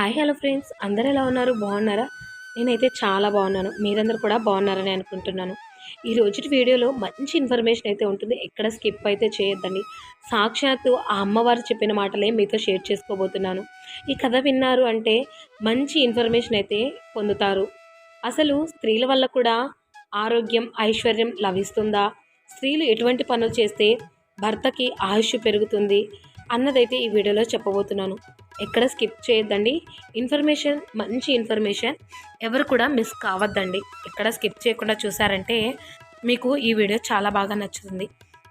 Hi hello friends, అందరూ ఎలా ఉన్నారు? బాగున్నారా? నేనైతే చాలా బాగున్నాను. మీరందరూ కూడా బాగున్నారని అనుకుంటున్నాను. ఈ రోజుటి వీడియోలో మంచి ఇన్ఫర్మేషన్ అయితే ఉంటుంది. ఎక్కడ స్కిప్ అయితే చేయొద్దండి. సాక్షాత్తు ఆ అమ్మవారు చెప్పిన మాటలే మీతో షేర్ చేసుకోబోతున్నాను. ఈ కథ విన్నారు అంటే మంచి ఇన్ఫర్మేషన్ అయితే పొందుతారు. అసలు స్త్రీల వల్ల కూడా ఆరోగ్యం, ఐశ్వర్యం లభిస్తుందా? స్త్రీలు ఎటువంటి పనులు చేస్తే భర్తకి ఆయుష్ పెరుగుతుంది అన్నదైతే ఈ వీడియోలో చెప్పబోతున్నాను. ఎక్కడ స్కిప్ చేయొద్దండి. మంచి ఇన్ఫర్మేషన్, ఎవరు కూడా మిస్ కావద్దండి. ఎక్కడ స్కిప్ చేయకుండా చూసారంటే మీకు ఈ వీడియో చాలా బాగా నచ్చుతుంది.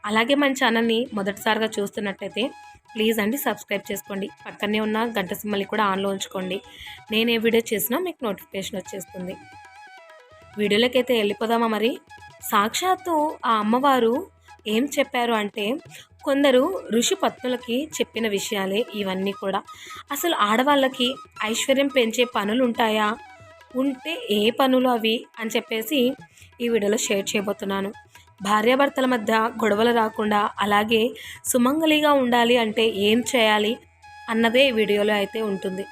అలాగే మన ఛానల్ని మొదటిసారిగా చూస్తున్నట్టయితే ప్లీజ్ అండి సబ్స్క్రైబ్ చేసుకోండి. పక్కనే ఉన్న గంట సింబల్ని కూడా ఆన్లో ఉంచుకోండి. నేను ఏ వీడియో చేసినా మీకు నోటిఫికేషన్ వచ్చేస్తుంది. వీడియోలోకైతే వెళ్ళిపోదామా మరి. సాక్షాత్తు ఆ అమ్మవారు ఏం చెప్పారు అంటే, కొందరు ఋషి పత్నులకి చెప్పిన విషయాలే ఇవన్నీ కూడా. అసలు ఆడవాళ్ళకి ఐశ్వర్యం పెంచే పనులు ఉంటాయా? ఉంటే ఏ పనులు అవి అని చెప్పేసి ఈ వీడియోలో షేర్ చేయబోతున్నాను. భార్యాభర్తల మధ్య గొడవలు రాకుండా, అలాగే సుమంగళిగా ఉండాలి అంటే ఏం చేయాలి అన్నదే ఈ వీడియోలో అయితే ఉంటుంది.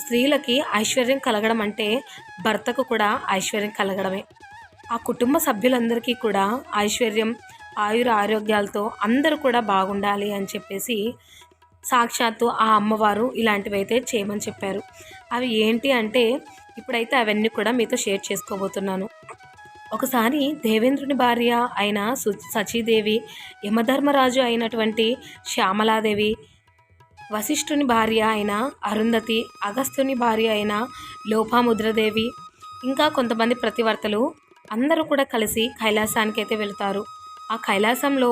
స్త్రీలకి ఐశ్వర్యం కలగడం అంటే భర్తకు కూడా ఐశ్వర్యం కలగడమే. ఆ కుటుంబ సభ్యులందరికీ కూడా ఐశ్వర్యం, ఆయుర ఆరోగ్యాలతో అందరూ కూడా బాగుండాలి అని చెప్పేసి సాక్షాత్తు ఆ అమ్మవారు ఇలాంటివైతే చేయమని చెప్పారు. అవి ఏంటి అంటే ఇప్పుడైతే అవన్నీ కూడా మీతో షేర్ చేసుకోబోతున్నాను. ఒకసారి దేవేంద్రుని భార్య అయిన సచీదేవి, యమధర్మరాజు అయినటువంటి శ్యామలాదేవి, వశిష్ఠుని భార్య అయిన అరుంధతి, అగస్త్యుని భార్య అయిన లోపాముద్రదేవి, ఇంకా కొంతమంది ప్రతివర్తలు అందరూ కూడా కలిసి కైలాసానికి అయితే వెళతారు. ఆ కైలాసంలో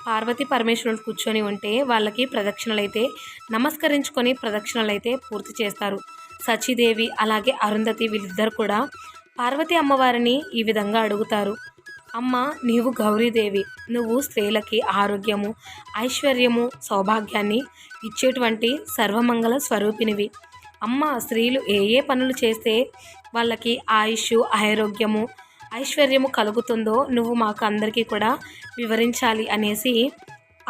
పార్వతీ పరమేశ్వరుడు కూర్చొని ఉంటే వాళ్ళకి ప్రదక్షిణలైతే నమస్కరించుకొని ప్రదక్షిణలైతే పూర్తి చేస్తారు. సచీదేవి అలాగే అరుంధతి వీళ్ళిద్దరు కూడా పార్వతీ అమ్మవారిని ఈ విధంగా అడుగుతారు. అమ్మ, నీవు గౌరీదేవి, నువ్వు స్త్రీలకి ఆరోగ్యము, ఐశ్వర్యము, సౌభాగ్యాన్ని ఇచ్చేటువంటి సర్వమంగళ స్వరూపినివి. అమ్మ, స్త్రీలు ఏ ఏ పనులు చేస్తే వాళ్ళకి ఆయుష్, ఆరోగ్యము, ఐశ్వర్యము కలుగుతుందో నువ్వు మాకు అందరికీ కూడా వివరించాలి అనేసి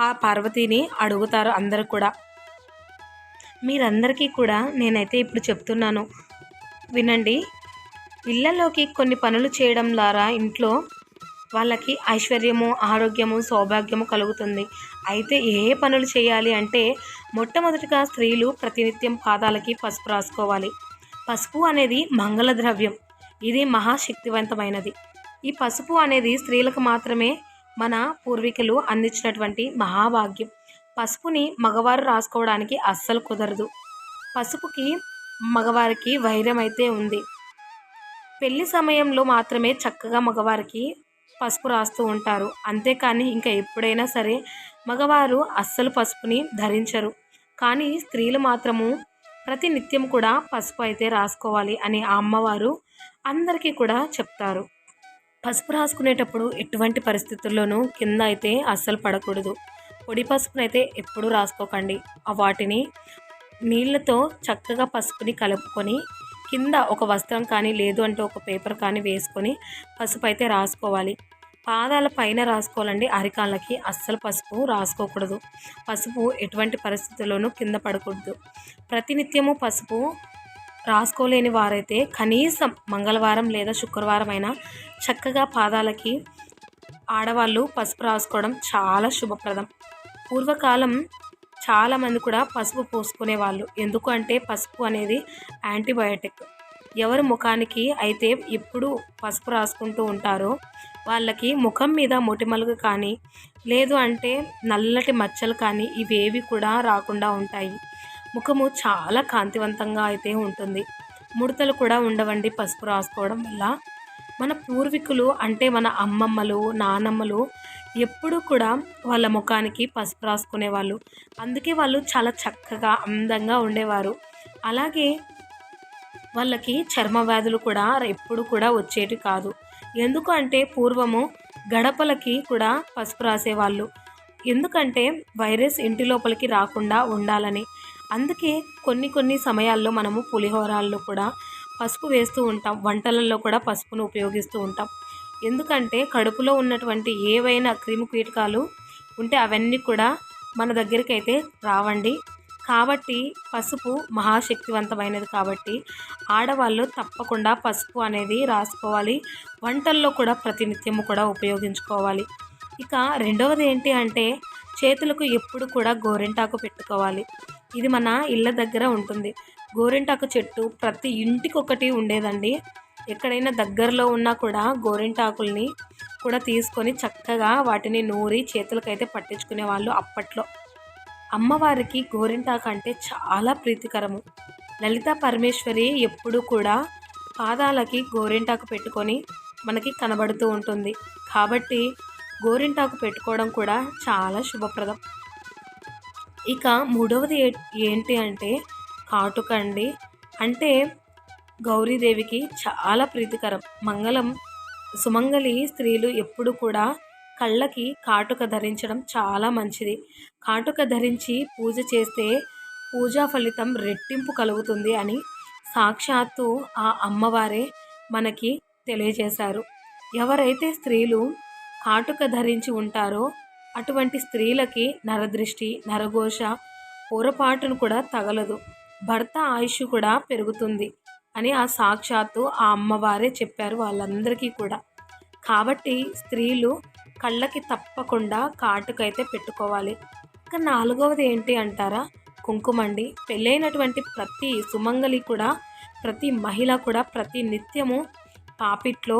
ఆ పార్వతిని అడుగుతారు అందరూ కూడా. మీరందరికీ కూడా నేనైతే ఇప్పుడు చెప్తున్నాను, వినండి. ఇళ్లలోకి కొన్ని పనులు చేయడం ద్వారా ఇంట్లో వాళ్ళకి ఐశ్వర్యము, ఆరోగ్యము, సౌభాగ్యము కలుగుతుంది. అయితే ఏ పనులు చేయాలి అంటే మొట్టమొదటిగా స్త్రీలు ప్రతినిత్యం పాదాలకి పసుపు రాసుకోవాలి. పసుపు అనేది మంగళ ద్రవ్యం. ఇది మహాశక్తివంతమైనది. ఈ పసుపు అనేది స్త్రీలకు మాత్రమే మన పూర్వీకులు అందించినటువంటి మహాభాగ్యం. పసుపుని మగవారు రాసుకోవడానికి అస్సలు కుదరదు. పసుపుకి మగవారికి వైరం అయితే ఉంది. పెళ్లి సమయంలో మాత్రమే చక్కగా మగవారికి పసుపు రాస్తూ ఉంటారు. అంతేకాని ఇంకా ఎప్పుడైనా సరే మగవారు అస్సలు పసుపుని ధరించరు. కానీ స్త్రీలు మాత్రము ప్రతినిత్యం కూడా పసుపు అయితే రాసుకోవాలి అని ఆ అమ్మవారు అందరికీ కూడా చెప్తారు. పసుపు రాసుకునేటప్పుడు ఎటువంటి పరిస్థితుల్లోనూ కింద అయితే అస్సలు పడకూడదు. పొడి పసుపునైతే ఎప్పుడూ రాసుకోకండి. వాటిని నీళ్ళతో చక్కగా పసుపుని కలుపుకొని కింద ఒక వస్త్రం కానీ లేదు అంటే ఒక పేపర్ కానీ వేసుకొని పసుపు అయితే రాసుకోవాలి. పాదాల పైన రాసుకోవాలండి, అరికాళ్ళకి అస్సలు పసుపు రాసుకోకూడదు. పసుపు ఎటువంటి పరిస్థితుల్లోనూ కింద పడకూడదు. ప్రతినిత్యము పసుపు రాసుకోలేని వారైతే కనీసం మంగళవారం లేదా శుక్రవారం అయినా చక్కగా పాదాలకి ఆడవాళ్ళు పసుపు రాసుకోవడం చాలా శుభప్రదం. పూర్వకాలం చాలామంది కూడా పసుపు పూసుకునేవాళ్ళు. ఎందుకు అంటే పసుపు అనేది యాంటీబయాటిక్. ఎవరి ముఖానికి అయితే ఎప్పుడు పసుపు రాసుకుంటూ ఉంటారో వాళ్ళకి ముఖం మీద మొటిమలు కానీ లేదు అంటే నల్లటి మచ్చలు కానీ ఇవేవి కూడా రాకుండా ఉంటాయి. ముఖము చాలా కాంతివంతంగా అయితే ఉంటుంది. ముడతలు కూడా ఉండవండి పసుపు రాసుకోవడం వల్ల. మన పూర్వీకులు అంటే మన అమ్మమ్మలు, నానమ్మలు ఎప్పుడూ కూడా వాళ్ళ ముఖానికి పసుపు రాసుకునేవాళ్ళు. అందుకే వాళ్ళు చాలా చక్కగా అందంగా ఉండేవారు. అలాగే వాళ్ళకి చర్మ వ్యాధులు కూడా ఎప్పుడు కూడా వచ్చేటి కాదు. ఎందుకు అంటే పూర్వము గడపలకి కూడా పసుపు రాసేవాళ్ళు. ఎందుకంటే వైరస్ ఇంటి లోపలికి రాకుండా ఉండాలని. అందుకే కొన్ని సమయాల్లో మనము పులిహోరాల్లో కూడా పసుపు వేస్తూ ఉంటాం. వంటలలో కూడా పసుపును ఉపయోగిస్తూ ఉంటాం. ఎందుకంటే కడుపులో ఉన్నటువంటి ఏవైనా క్రిమి కీటకాలు ఉంటే అవన్నీ కూడా మన దగ్గరికి అయితే రావండి. కాబట్టి పసుపు మహాశక్తివంతమైనది కాబట్టి ఆడవాళ్ళు తప్పకుండా పసుపు అనేది రాసుకోవాలి. వంటల్లో కూడా ప్రతినిత్యము కూడా ఉపయోగించుకోవాలి. ఇక రెండవది ఏంటి అంటే చేతులకు ఎప్పుడు కూడా గోరింటాకు పెట్టుకోవాలి. ఇది మన ఇళ్ళ దగ్గర ఉంటుంది. గోరింటాకు చెట్టు ప్రతి ఇంటికొకటి ఉండేదండి. ఎక్కడైనా దగ్గరలో ఉన్నా కూడా గోరింటాకుల్ని కూడా తీసుకొని చక్కగా వాటిని నూరి చేతులకైతే పట్టించుకునే వాళ్ళు అప్పట్లో. అమ్మవారికి గోరింటాకు అంటే చాలా ప్రీతికరము. లలితా పరమేశ్వరి ఎప్పుడూ కూడా పాదాలకి గోరింటాకు పెట్టుకొని మనకి కనబడుతూ ఉంటుంది. కాబట్టి గోరింటాకు పెట్టుకోవడం కూడా చాలా శుభప్రదం. ఇక మూడవది ఏంటి అంటే కాటుక అండి. అంటే గౌరీదేవికి చాలా ప్రీతికరం. సుమంగళి స్త్రీలు ఎప్పుడు కూడా కళ్ళకి కాటుక ధరించడం చాలా మంచిది. కాటుక ధరించి పూజ చేస్తే పూజా ఫలితం రెట్టింపు కలుగుతుంది అని సాక్షాత్తు ఆ అమ్మవారే మనకి తెలియజేశారు. ఎవరైతే స్త్రీలు కాటుక ధరించి ఉంటారో అటువంటి స్త్రీలకి నరదృష్టి, నరఘోష పొరపాటును కూడా తగలదు. భర్త ఆయుష్ కూడా పెరుగుతుంది అని ఆ సాక్షాత్తు ఆ అమ్మవారే చెప్పారు వాళ్ళందరికీ కూడా. కాబట్టి స్త్రీలు కళ్ళకి తప్పకుండా కాటుకైతే పెట్టుకోవాలి. ఇక నాలుగవది ఏంటి అంటారా, కుంకుమ అండి. పెళ్ళైనటువంటి ప్రతి సుమంగలి కూడా, ప్రతి మహిళ కూడా ప్రతి నిత్యము పాపిట్లో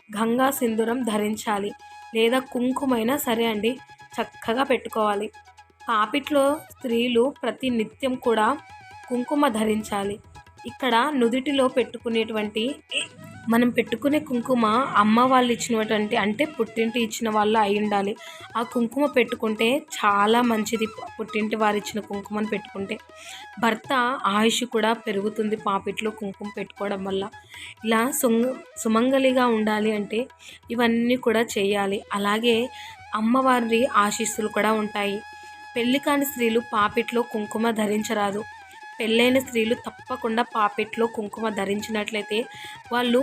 గంగా సింధూరం ధరించాలి. లేదా కుంకుమైనా సరే అండి చక్కగా పెట్టుకోవాలి. పాపిట్లో స్త్రీలు ప్రతి నిత్యం కూడా కుంకుమ ధరించాలి. ఇక్కడ నుదుటిలో పెట్టుకునేటువంటి మనం పెట్టుకునే కుంకుమ అమ్మ వాళ్ళు ఇచ్చినటువంటి అంటే పుట్టింటి ఇచ్చిన వాళ్ళు అయి ఉండాలి. ఆ కుంకుమ పెట్టుకుంటే చాలా మంచిది. పుట్టింటి వారు ఇచ్చిన కుంకుమను పెట్టుకుంటే భర్త ఆయుష్ కూడా పెరుగుతుంది పాపిట్లో కుంకుమ పెట్టుకోవడం వల్ల. ఇలా సుమంగలిగా ఉండాలి అంటే ఇవన్నీ కూడా చేయాలి. అలాగే అమ్మవారి ఆశీస్సులు కూడా ఉంటాయి. పెళ్లి కాని స్త్రీలు పాపిట్లో కుంకుమ ధరించరాదు. పెళ్ళైన స్త్రీలు తప్పకుండా పాపిట్లో కుంకుమ ధరించినట్లయితే వాళ్ళు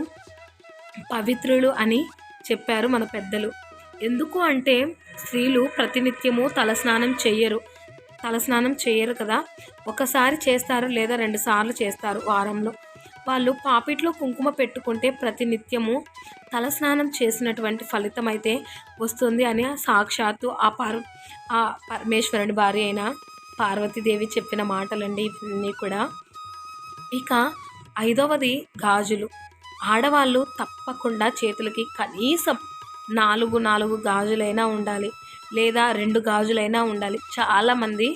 పవిత్రులు అని చెప్పారు మన పెద్దలు. ఎందుకు అంటే స్త్రీలు ప్రతినిత్యము తలస్నానం చేయరు కదా, ఒకసారి చేస్తారు లేదా 2 సార్లు చేస్తారు వారంలో. వాళ్ళు పాపిట్లో కుంకుమ పెట్టుకుంటే ప్రతినిత్యము తలస్నానం చేసినటువంటి ఫలితం అయితే వస్తుంది అని సాక్షాత్తు ఆ పరమేశ్వరుని భార్య అయిన పార్వతీదేవి చెప్పిన మాటలండి ఇవన్నీ కూడా. ఇక ఐదవది గాజులు. ఆడవాళ్ళు తప్పకుండా చేతులకి కనీసం 4 గాజులైనా ఉండాలి, లేదా 2 గాజులైనా ఉండాలి. చాలామంది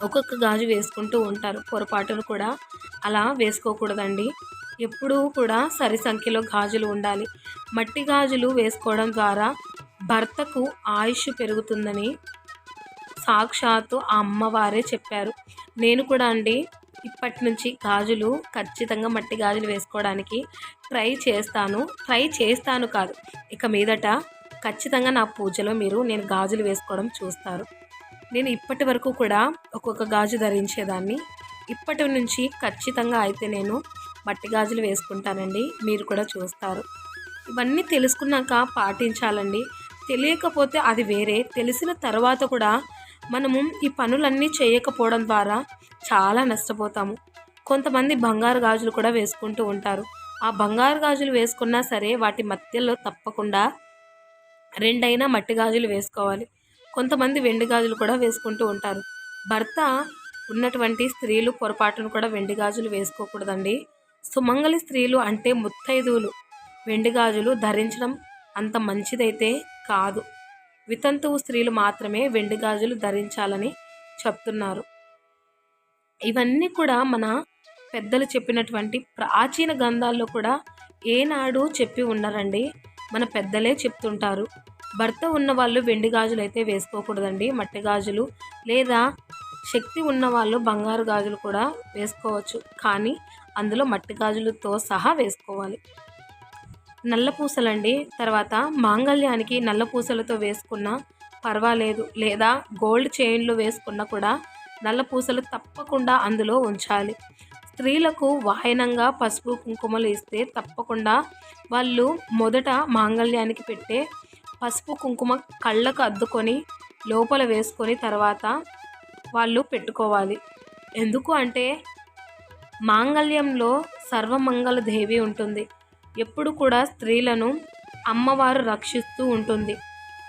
ఒక్కొక్క గాజు వేసుకుంటూ ఉంటారు. పొరపాటును కూడా అలా వేసుకోకూడదండి. ఎప్పుడూ కూడా సరి సంఖ్యలో గాజులు ఉండాలి. మట్టి గాజులు వేసుకోవడం ద్వారా భర్తకు ఆయుష్ పెరుగుతుందని సాక్షాత్తు ఆ అమ్మవారే చెప్పారు. నేను కూడా అండి ఇప్పటి నుంచి గాజులు ఖచ్చితంగా మట్టి గాజులు వేసుకోవడానికి ట్రై చేస్తాను కాదు, ఇక మీదట ఖచ్చితంగా నా పూజలో నేను గాజులు వేసుకోవడం చూస్తారు. నేను ఇప్పటి వరకు కూడా ఒక్కొక్క గాజు ధరించేదాన్ని. ఇప్పటి నుంచి ఖచ్చితంగా అయితే నేను మట్టి గాజులు వేసుకుంటానండి. మీరు కూడా చూస్తారు. ఇవన్నీ తెలుసుకున్నాక పాటించాలండి. తెలియకపోతే అది వేరే, తెలిసిన తర్వాత కూడా మనము ఈ పనులన్నీ చేయకపోవడం ద్వారా చాలా నష్టపోతాము. కొంతమంది బంగారు గాజులు కూడా వేసుకుంటూ ఉంటారు. ఆ బంగారు గాజులు వేసుకున్నా సరే వాటి మధ్యలో తప్పకుండా 2 మట్టి గాజులు వేసుకోవాలి. కొంతమంది వెండి గాజులు కూడా వేసుకుంటూ ఉంటారు. భర్త ఉన్నటువంటి స్త్రీలు పొరపాటును కూడా వెండి గాజులు వేసుకోకూడదండి. సుమంగళి స్త్రీలు అంటే ముత్తైదువులు వెండి గాజులు ధరించడం అంత మంచిదైతే కాదు. వితంతువు స్త్రీలు మాత్రమే వెండి గాజులు ధరించాలని చెప్తున్నారు. ఇవన్నీ కూడా మన పెద్దలు చెప్పినటువంటి ప్రాచీన గ్రంథాల్లో కూడా ఏనాడు చెప్పి ఉన్నారండి. మన పెద్దలే చెప్తుంటారు. భర్త ఉన్న వాళ్ళు వెండి గాజులు అయితే వేసుకోకూడదండి, మట్టి గాజులు లేదా శక్తి ఉన్నవాళ్ళు బంగారు గాజులు కూడా వేసుకోవచ్చు, కానీ అందులో మట్టి గాజులతో సహా వేసుకోవాలి. నల్ల పూసలండి. తర్వాత మాంగళ్యానికి నల్ల పూసలతో వేసుకున్నా పర్వాలేదు, లేదా గోల్డ్ చైన్లు వేసుకున్నా కూడా నల్ల పూసలు తప్పకుండా అందులో ఉంచాలి. స్త్రీలకు వాయనంగా పసుపు కుంకుమలు ఇస్తే తప్పకుండా వాళ్ళు మొదట మాంగళ్యానికి పెట్టే పసుపు కుంకుమ కళ్ళకు అద్దుకొని లోపల వేసుకొని తర్వాత వాళ్ళు పెట్టుకోవాలి. ఎందుకు అంటే మాంగళ్యంలో సర్వమంగళ దేవి ఉంటుంది. ఎప్పుడు కూడా స్త్రీలను అమ్మవారు రక్షిస్తూ ఉంటుంది.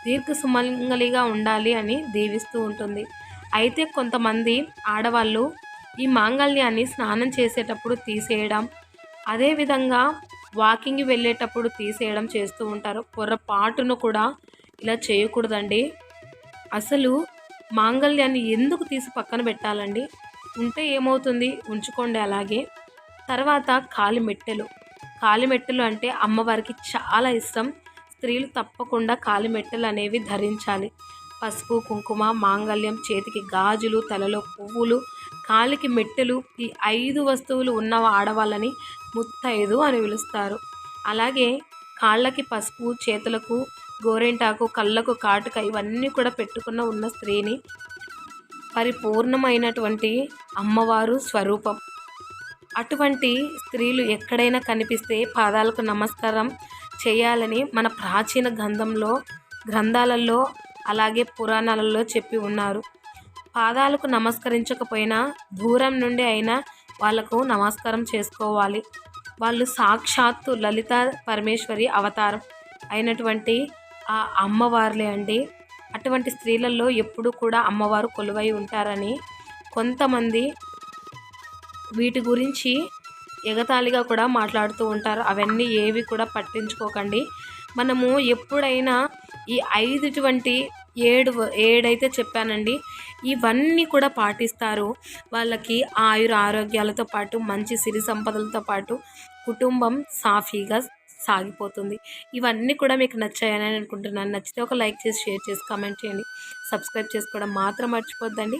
దీర్ఘ సుమంగళిగా ఉండాలి అని దీవిస్తూ ఉంటుంది. అయితే కొంతమంది ఆడవాళ్ళు ఈ మాంగళ్యాన్ని స్నానం చేసేటప్పుడు తీసేయడం, అదేవిధంగా వాకింగ్ వెళ్ళేటప్పుడు తీసేయడం చేస్తూ ఉంటారు. పొరపాటును కూడా ఇలా చేయకూడదండి. అసలు మాంగళ్యాన్ని ఎందుకు తీసి పక్కన పెట్టాలండి? ఉంటే ఏమవుతుంది? ఉంచుకోండి అలాగే. తర్వాత కాలిమెట్టెలు. కాలిమెట్టెలు అంటే అమ్మవారికి చాలా ఇష్టం. స్త్రీలు తప్పకుండా కాలిమెట్టెలు అనేవి ధరించాలి. పసుపు, కుంకుమ, మాంగళ్యం, చేతికి గాజులు, తలలో పువ్వులు, కాలికి మెట్టెలు, ఈ 5 వస్తువులు ఉన్న ఆడవాళ్ళని ముత్తైదు అని పిలుస్తారు. అలాగే కాళ్ళకి పసుపు, చేతులకు గోరింటాకు, కళ్ళకు కాటుక ఇవన్నీ కూడా పెట్టుకున్న ఉన్న స్త్రీని పరిపూర్ణమైనటువంటి అమ్మవారు స్వరూపం. అటువంటి స్త్రీలు ఎక్కడైనా కనిపిస్తే పాదాలకు నమస్కారం చేయాలని మన ప్రాచీన గ్రంథాలలో అలాగే పురాణాలలో చెప్పి ఉన్నారు. పాదాలకు నమస్కరించకపోయినా దూరం నుండి అయినా వాళ్ళకు నమస్కారం చేసుకోవాలి. వాళ్ళు సాక్షాత్తు లలిత పరమేశ్వరి అవతారం అయినటువంటి ఆ అమ్మవార్లే అండి. అటువంటి స్త్రీలలో ఎప్పుడూ కూడా అమ్మవారు కొలువై ఉంటారని కొంతమంది వీటి గురించి ఎగతాళిగా కూడా మాట్లాడుతూ ఉంటారు. అవన్నీ ఏవి కూడా పట్టించుకోకండి. మనము ఎప్పుడైనా ఈ 7 చెప్పానండి, ఇవన్నీ కూడా పాటిస్తారు. వాళ్ళకి ఆయుర ఆరోగ్యాలతో పాటు మంచి సిరి సంపదలతో పాటు కుటుంబం సాఫీగా సాగిపోతుంది. ఇవన్నీ కూడా మీకు నచ్చాయని అనుకుంటున్నాను. నచ్చితే ఒక లైక్ చేసి, షేర్ చేసి, కామెంట్ చేయండి. సబ్స్క్రైబ్ చేసుకోవడం మాత్రం మర్చిపోద్దండి.